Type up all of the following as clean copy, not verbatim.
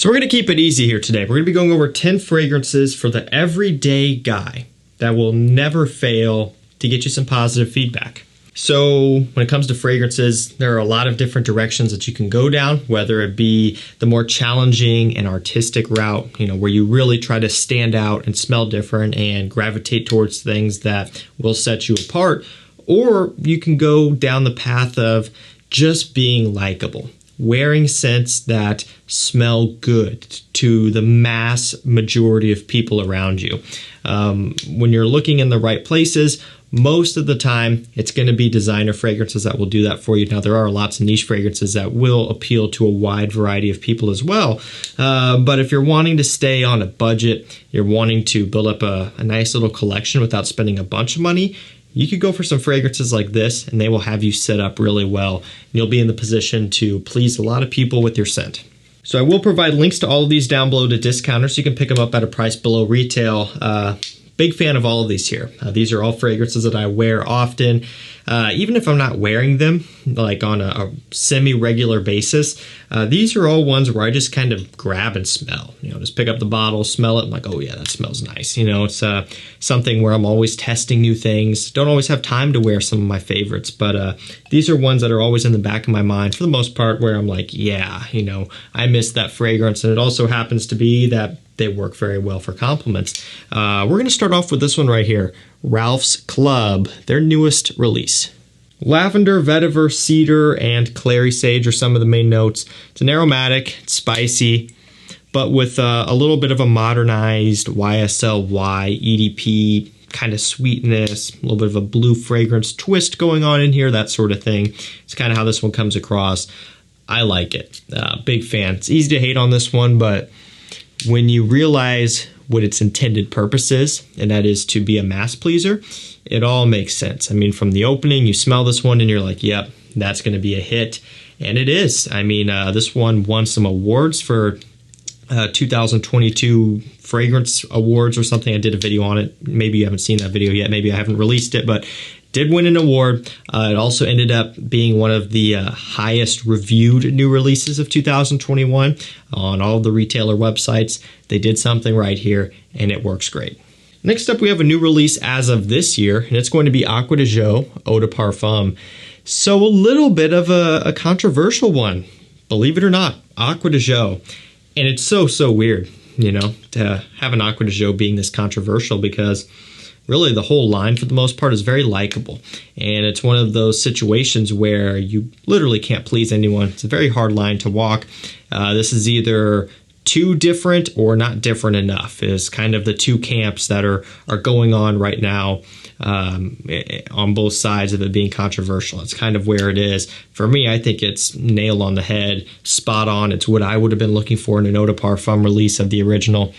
So we're going to keep it easy here today. We're going to be going over 10 fragrances for the everyday guy that will never fail to get you some positive feedback. So when it comes to fragrances, there are a lot of different directions that you can go down, whether it be the more challenging and artistic route, where you really try to stand out and smell different and gravitate towards things that will set you apart, or you can go down the path of just being likable, wearing scents that smell good to the mass majority of people around you. When you're looking in the right places, most of the time, it's going to be designer fragrances that will do that for you. Now, there are lots of niche fragrances that will appeal to a wide variety of people as well. But if you're wanting to stay on a budget, you're wanting to build up a nice little collection without spending a bunch of money, you could go for some fragrances like this, and they will have you set up really well. And you'll be in the position to please a lot of people with your scent. So I will provide links to all of these down below to discounters, so you can pick them up at a price below retail. Big fan of all of these here. These are all fragrances that I wear often. Even if I'm not wearing them, like on a semi-regular basis, these are all ones where I just kind of grab and smell. Just pick up the bottle, smell it, I'm like, oh yeah, that smells nice. It's something where I'm always testing new things. Don't always have time to wear some of my favorites, but these are ones that are always in the back of my mind for the most part, where I'm like, yeah, I miss that fragrance. And it also happens to be that they work very well for compliments. We're going to start off with this one right here, Ralph's Club, their newest release. Lavender, vetiver, cedar, and clary sage are some of the main notes. It's an aromatic, it's spicy, but with a little bit of a modernized YSL-Y EDP kind of sweetness, a little bit of a blue fragrance twist going on in here, that sort of thing. It's kind of how this one comes across. I like it. Big fan. It's easy to hate on this one, but when you realize what its intended purpose is, and that is to be a mass pleaser, it all makes sense. I mean, from the opening, you smell this one and you're like, yep, that's going to be a hit. And it is. I mean, this one won some awards for 2022 fragrance awards or something. I did a video on it. Maybe you haven't seen that video yet. Maybe I haven't released it, but did win an award. It also ended up being one of the highest reviewed new releases of 2021 on all of the retailer websites. They did something right here, and it works great. Next up, we have a new release as of this year, and it's going to be Acqua di Gio Eau de Parfum. So a little bit of a controversial one, believe it or not, Acqua di Gio. And it's so weird, to have an Acqua di Gio being this controversial, because really the whole line for the most part is very likable. And it's one of those situations where you literally can't please anyone. It's a very hard line to walk. This is either too different or not different enough, is kind of the two camps that are going on right now on both sides of it being controversial. It's kind of where it is. For me, I think it's nail on the head, spot on. It's what I would have been looking for in an Eau de Parfum release of the original.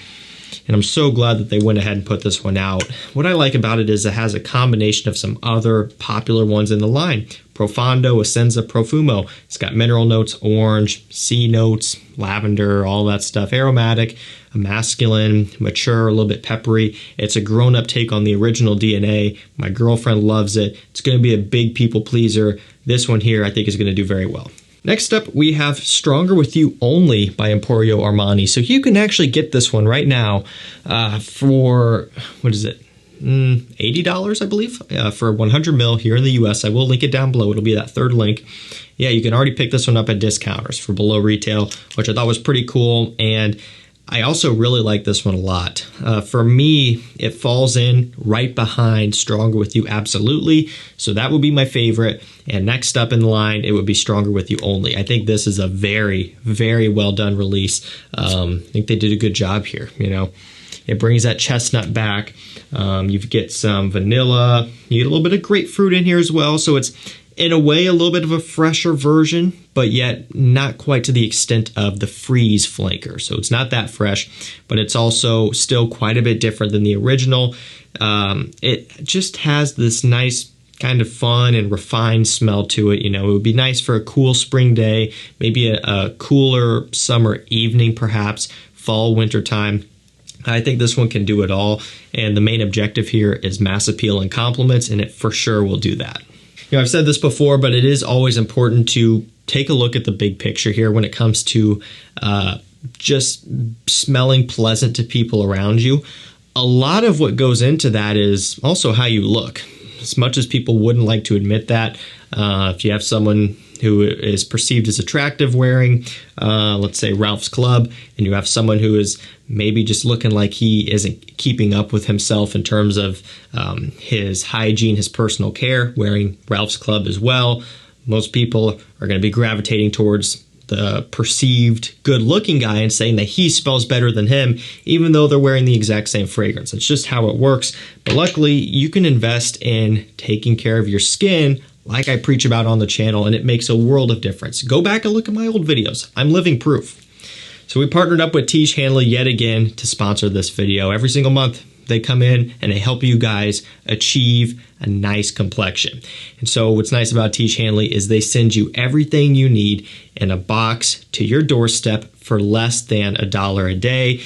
And I'm so glad that they went ahead and put this one out. What I like about it is it has a combination of some other popular ones in the line. Profondo, Essenza, Profumo. It's got mineral notes, orange, sea notes, lavender, all that stuff. Aromatic, masculine, mature, a little bit peppery. It's a grown-up take on the original DNA. My girlfriend loves it. It's going to be a big people pleaser. This one here I think is going to do very well. Next up, we have Stronger With You Only by Emporio Armani. So you can actually get this one right now for, what is it, $80, I believe, for 100 ml here in the US. I will link it down below. It'll be that third link. Yeah, you can already pick this one up at discounters for below retail, which I thought was pretty cool. And I also really like this one a lot. For me, it falls in right behind Stronger With You Absolutely. So that would be my favorite. And next up in the line, it would be Stronger With You Only. I think this is a very, very well done release. I think they did a good job here. It brings that chestnut back. You get some vanilla. You get a little bit of grapefruit in here as well. So it's, in a way, a little bit of a fresher version, but yet not quite to the extent of the Freeze flanker. So it's not that fresh, but it's also still quite a bit different than the original. It just has this nice kind of fun and refined smell to it. It would be nice for a cool spring day, maybe a cooler summer evening, perhaps fall, winter time. I think this one can do it all. And the main objective here is mass appeal and compliments, and it for sure will do that. I've said this before, but it is always important to take a look at the big picture here when it comes to just smelling pleasant to people around you. A lot of what goes into that is also how you look. As much as people wouldn't like to admit that, if you have someone who is perceived as attractive wearing, let's say Ralph's Club, and you have someone who is maybe just looking like he isn't keeping up with himself in terms of his hygiene, his personal care, wearing Ralph's Club as well, most people are going to be gravitating towards the perceived good-looking guy and saying that he smells better than him, even though they're wearing the exact same fragrance. It's just how it works. But luckily, you can invest in taking care of your skin like I preach about on the channel, and it makes a world of difference. Go back and look at my old videos. I'm living proof. So we partnered up with Tiege Hanley yet again to sponsor this video. Every single month, they come in and they help you guys achieve a nice complexion. And so what's nice about Tiege Hanley is they send you everything you need in a box to your doorstep for less than $1 a day.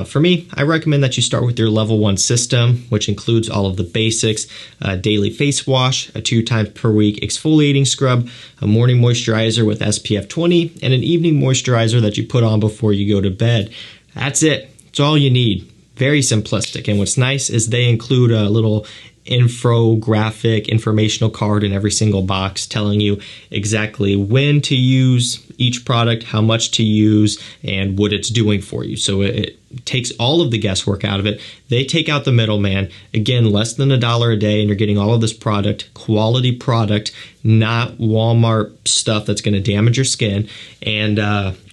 For me, I recommend that you start with your level 1 system, which includes all of the basics, a daily face wash, a 2 times per week exfoliating scrub, a morning moisturizer with SPF 20, and an evening moisturizer that you put on before you go to bed. That's it. It's all you need. Very simplistic. And what's nice is they include a little infographic informational card in every single box telling you exactly when to use each product, how much to use, and what it's doing for you. So it takes all of the guesswork out of it. They take out the middleman. Again, less than $1 a day, and you're getting all of this product, quality product, not Walmart stuff that's going to damage your skin, and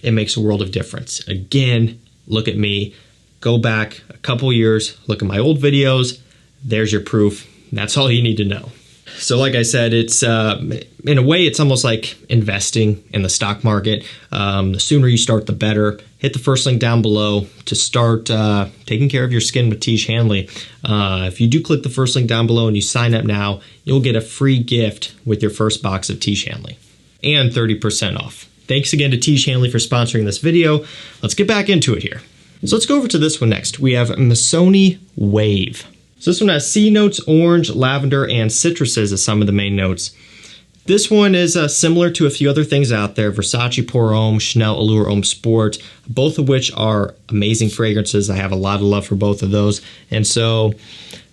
it makes a world of difference. Again, look at me. Go back a couple years, look at my old videos. There's your proof. That's all you need to know. So like I said, it's in a way, it's almost like investing in the stock market. The sooner you start, the better. Hit the first link down below to start taking care of your skin with Tiege Hanley. If you do click the first link down below and you sign up now, you'll get a free gift with your first box of Tiege Hanley and 30% off. Thanks again to Tiege Hanley for sponsoring this video. Let's get back into it here. So let's go over to this one next. We have MISSONI Wave. So this one has sea notes, orange, lavender, and citruses as some of the main notes. This one is similar to a few other things out there, Versace Pour Homme, Chanel Allure Homme Sport, both of which are amazing fragrances. I have a lot of love for both of those. And so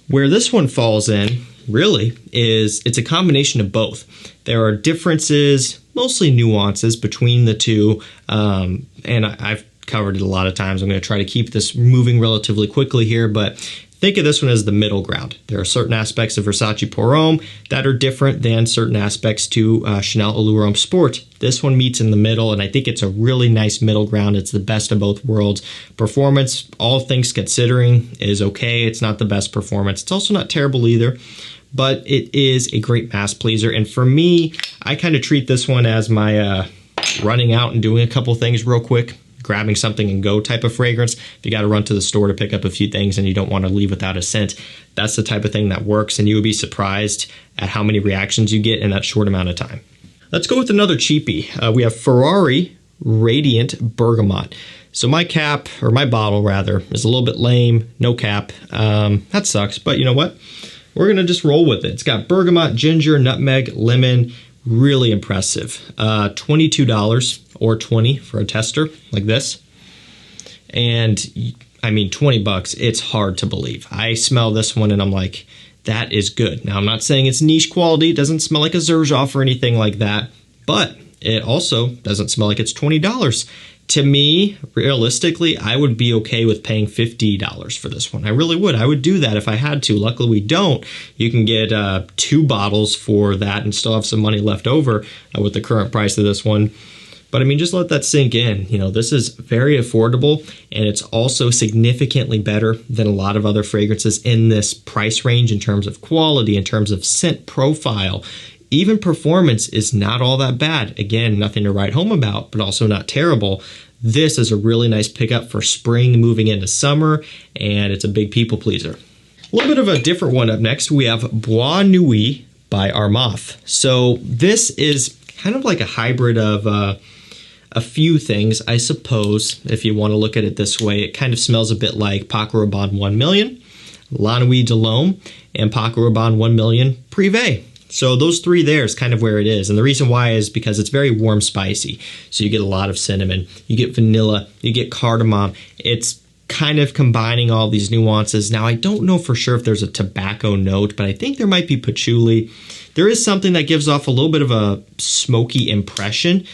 where this one falls in, really, is it's a combination of both. There are differences, mostly nuances between the two, and I've covered it a lot of times. I'm going to try to keep this moving relatively quickly here, but think of this one as the middle ground. There are certain aspects of Versace Pour Homme that are different than certain aspects to Chanel Allure Homme Sport. This one meets in the middle, and I think it's a really nice middle ground. It's the best of both worlds. Performance, all things considering, is okay. It's not the best performance. It's also not terrible either, but it is a great mass pleaser. And for me, I kind of treat this one as my running out and doing a couple things real quick, grabbing something and go type of fragrance. If you got to run to the store to pick up a few things and you don't want to leave without a scent, that's the type of thing that works, and you would be surprised at how many reactions you get in that short amount of time. Let's go with another cheapie. We have FERRARI Radiant Bergamot. So my cap, or my bottle rather, is a little bit lame, no cap. That sucks, but you know what? We're going to just roll with it. It's got bergamot, ginger, nutmeg, lemon. Really impressive. $22 or $20 for a tester like this. And I mean, 20 bucks, it's hard to believe. I smell this one and I'm like, that is good. Now, I'm not saying it's niche quality. It doesn't smell like a Xerjoff or anything like that, but it also doesn't smell like it's $20. To me, realistically, I would be okay with paying $50 for this one. I really would. I would do that if I had to. Luckily, we don't. You can get 2 bottles for that and still have some money left over with the current price of this one. But I mean, just let that sink in. You know, this is very affordable, and it's also significantly better than a lot of other fragrances in this price range in terms of quality, in terms of scent profile. Even performance is not all that bad. Again, nothing to write home about, but also not terrible. This is a really nice pickup for spring moving into summer, and it's a big people pleaser. A little bit of a different one up next. We have Bois Nuit by ARMAF. So this is kind of like a hybrid of a few things, I suppose, if you want to look at it this way. It kind of smells a bit like Paco Rabanne 1 Million, La Nuit de l'Homme, and Paco Rabanne 1 Million Privé. So those three there is kind of where it is. And the reason why is because it's very warm spicy. So you get a lot of cinnamon, you get vanilla, you get cardamom. It's kind of combining all these nuances. Now, I don't know for sure if there's a tobacco note, but I think there might be patchouli. There is something that gives off a little bit of a smoky impression.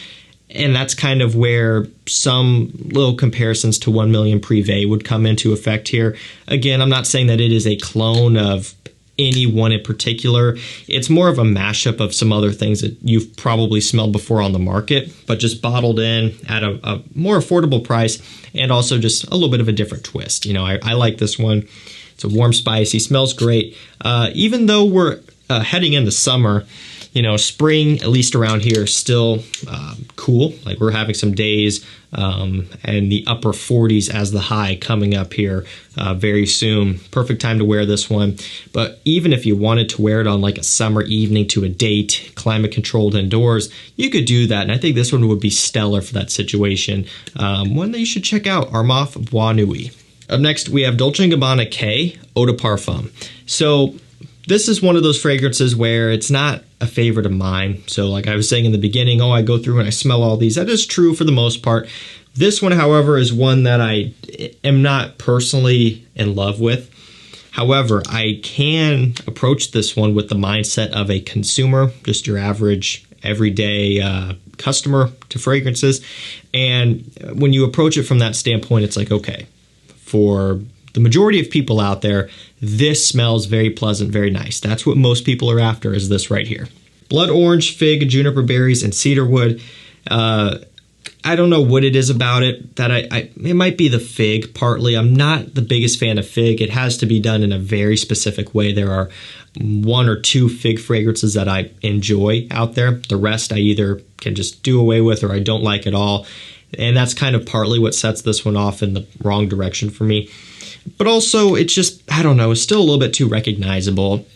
And that's kind of where some little comparisons to 1 Million Privé would come into effect here. Again, I'm not saying that it is a clone of any one in particular. It's more of a mashup of some other things that you've probably smelled before on the market, but just bottled in at a more affordable price, and also just a little bit of a different twist. You know, I like this one. It's a warm, spicy, smells great. Even though we're heading into summer, you know, spring, at least around here, is still cool. Like, we're having some days and the upper 40s as the high coming up here very soon. Perfect time to wear this one. But even if you wanted to wear it on like a summer evening to a date, climate controlled indoors, you could do that. And I think this one would be stellar for that situation. One that you should check out, ARMAF Bois Nuit. Up next, we have Dolce & Gabbana K Eau de Parfum. So this is one of those fragrances where it's not a favorite of mine. So like I was saying in the beginning, I go through and I smell all these. That is true for the most part. This one, however, is one that I am not personally in love with. However, I can approach this one with the mindset of a consumer, just your average, everyday customer to fragrances. And when you approach it from that standpoint, it's like, okay, for the majority of people out there, this smells very pleasant, very nice. That's what most people are after, is this right here. Blood orange, fig, juniper berries, and cedarwood. I don't know what it is about it that it might be the fig partly. I'm not the biggest fan of fig. It has to be done in a very specific way. There are 1 or 2 fig fragrances that I enjoy out there. The rest I either can just do away with or I don't like at all. And that's kind of partly what sets this one off in the wrong direction for me. But also, it's just, I don't know, it's still a little bit too recognizable.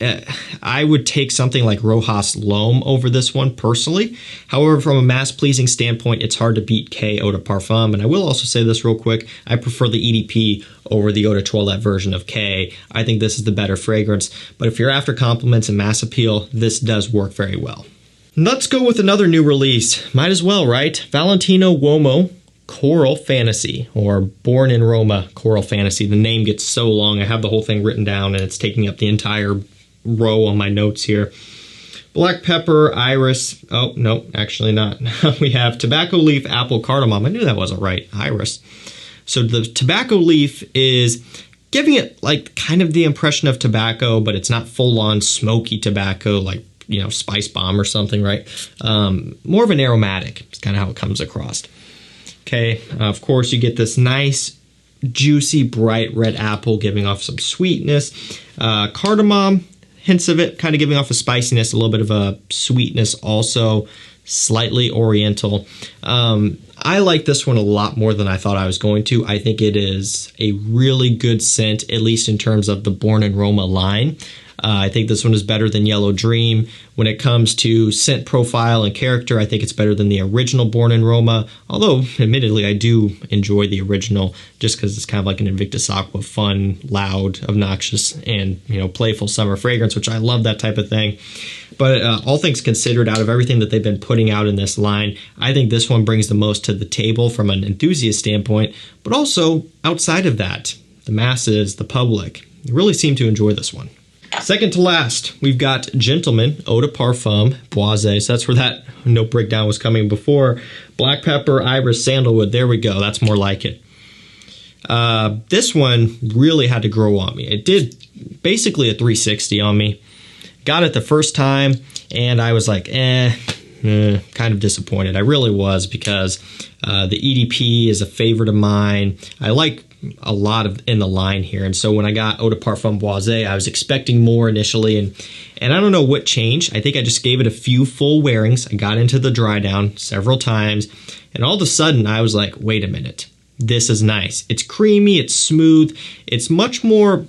I would take something like Rojas L'Homme over this one personally. However, from a mass-pleasing standpoint, it's hard to beat K Eau de Parfum. And I will also say this real quick. I prefer the EDP over the Eau de Toilette version of K. I think this is the better fragrance. But if you're after compliments and mass appeal, this does work very well. Let's go with another new release. Might as well, right? Valentino UOMO Coral Fantasy, or Born in Roma Coral Fantasy. The name gets so long. I have the whole thing written down and it's taking up the entire row on my notes here. Black pepper, iris. Oh, no, actually not. We have tobacco leaf, apple, cardamom. I knew that wasn't right. Iris. So the tobacco leaf is giving it like kind of the impression of tobacco, but it's not full on smoky tobacco like, you know, Spice Bomb or something, right? More of an aromatic. It's kind of how it comes across. Okay, of course you get this nice, juicy, bright red apple giving off some sweetness. Cardamom, hints of it, kind of giving off a spiciness, a little bit of a sweetness also, slightly oriental. I like this one a lot more than I thought I was going to. I think it is a really good scent, at least in terms of the Born in Roma line. I think this one is better than Yellow Dream. When it comes to scent profile and character, I think it's better than the original Born in Roma. Although, admittedly, I do enjoy the original just because it's kind of like an Invictus Aqua, fun, loud, obnoxious, and, you know, playful summer fragrance, which I love that type of thing. But all things considered, out of everything that they've been putting out in this line, I think this one brings the most to the table from an enthusiast standpoint, but also outside of that, the masses, the public, really seem to enjoy this one. Second to last, we've got Gentleman Eau de Parfum Boisee. So that's where that note breakdown was coming before. Black pepper, iris, sandalwood. There we go. That's more like it. This one really had to grow on me. It did basically a 360 on me. Got it the first time, and I was like, kind of disappointed. I really was, because the EDP is a favorite of mine. I like a lot of in the line here, and so when I got Eau de Parfum Boisee, I was expecting more initially, and I don't know what changed. I think I just gave it a few full wearings. I got into the dry down several times, and all of a sudden I was like, wait a minute, this is nice. It's creamy, it's smooth, it's much more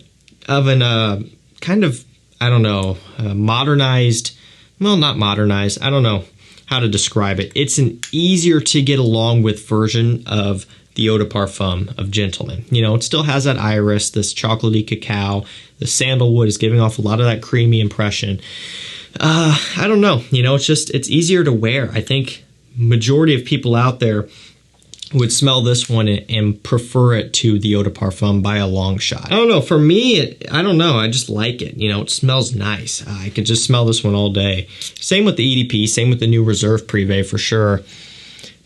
of an kind of, I don't know, modernized, well, not modernized, I don't know how to describe it. It's an easier to get along with version of the Eau de Parfum of Gentleman. You know, it still has that iris, this chocolatey cacao. The sandalwood is giving off a lot of that creamy impression. I don't know. You know, it's easier to wear. I think majority of people out there would smell this one and prefer it to the Eau de Parfum by a long shot. I don't know. For me, I don't know. I just like it. You know, it smells nice. I could just smell this one all day. Same with the EDP. Same with the new Reserve Privé for sure.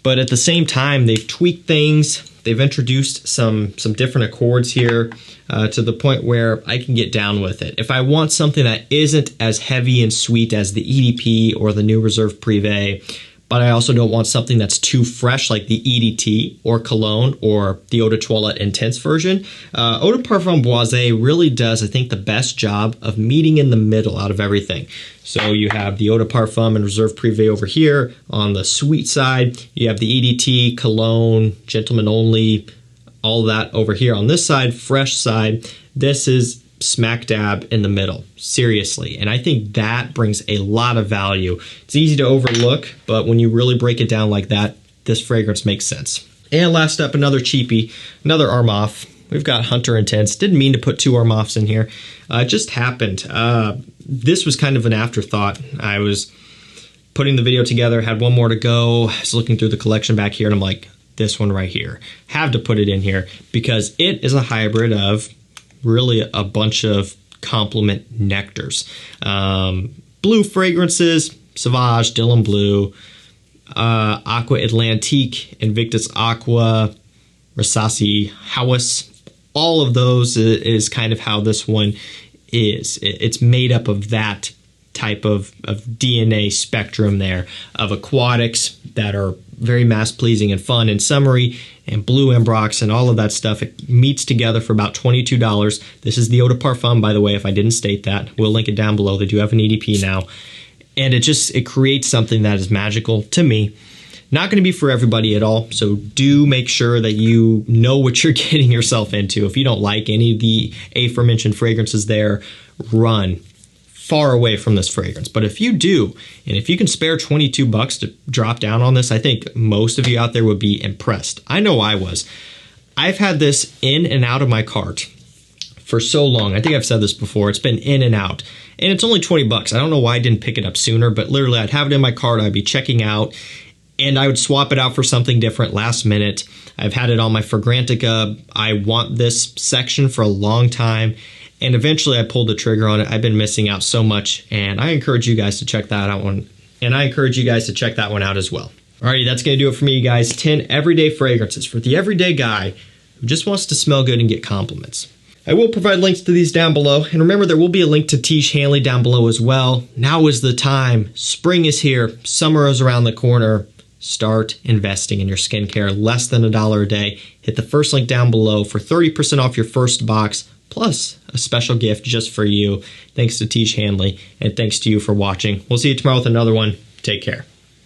But at the same time, they've tweaked things. They've introduced some different accords here to the point where I can get down with it. If I want something that isn't as heavy and sweet as the EDP or the new Reserve Privé, but I also don't want something that's too fresh like the EDT or Cologne or the Eau de Toilette Intense version, Eau de Parfum Boisee really does, I think, the best job of meeting in the middle out of everything. So you have the Eau de Parfum and Reserve Privé over here on the sweet side. You have the EDT, Cologne, Gentleman Only, all that over here on this side, fresh side. This is smack dab in the middle, seriously. And I think that brings a lot of value. It's easy to overlook, but when you really break it down like that, this fragrance makes sense. And last up, another cheapie, another ARMAF. We've got Hunter Intense. Didn't mean to put two ARMAFs in here. It just happened. This was kind of an afterthought. I was putting the video together, had one more to go. I was looking through the collection back here, and I'm like, this one right here. Have to put it in here because it is a hybrid of really a bunch of compliment nectars. Blue fragrances, Sauvage, Dylan Blue, Aqua Atlantique, Invictus Aqua, Rasasi Hawas. All of those is kind of how this one is. It's made up of that type of DNA spectrum there of aquatics that are very mass-pleasing and fun and summery, and blue ambrox and all of that stuff. It meets together for about $22. This is the Eau de Parfum, by the way, if I didn't state that. We'll link it down below. They do have an EDP now. And it creates something that is magical to me. Not going to be for everybody at all, so do make sure that you know what you're getting yourself into. If you don't like any of the aforementioned fragrances there, run far away from this fragrance. But if you do, and if you can spare 22 bucks to drop down on this, I think most of you out there would be impressed. I know I was. I've had this in and out of my cart for so long. I think I've said this before. It's been in and out. And it's only 20 bucks. I don't know why I didn't pick it up sooner, but literally I'd have it in my cart, I'd be checking out, and I would swap it out for something different last minute. I've had it on my Fragrantica. I want this section for a long time. And eventually I pulled the trigger on it. I've been missing out so much, and I encourage you guys to check that out as well. Alrighty, that's going to do it for me, you guys. 10 everyday fragrances for the everyday guy who just wants to smell good and get compliments. I will provide links to these down below, and remember there will be a link to Tiege Hanley down below as well. Now is the time. Spring is here. Summer is around the corner. Start investing in your skincare. Less than $1 a day. Hit the first link down below for 30% off your first box, plus a special gift just for you. Thanks to Tiege Hanley, and thanks to you for watching. We'll see you tomorrow with another one. Take care.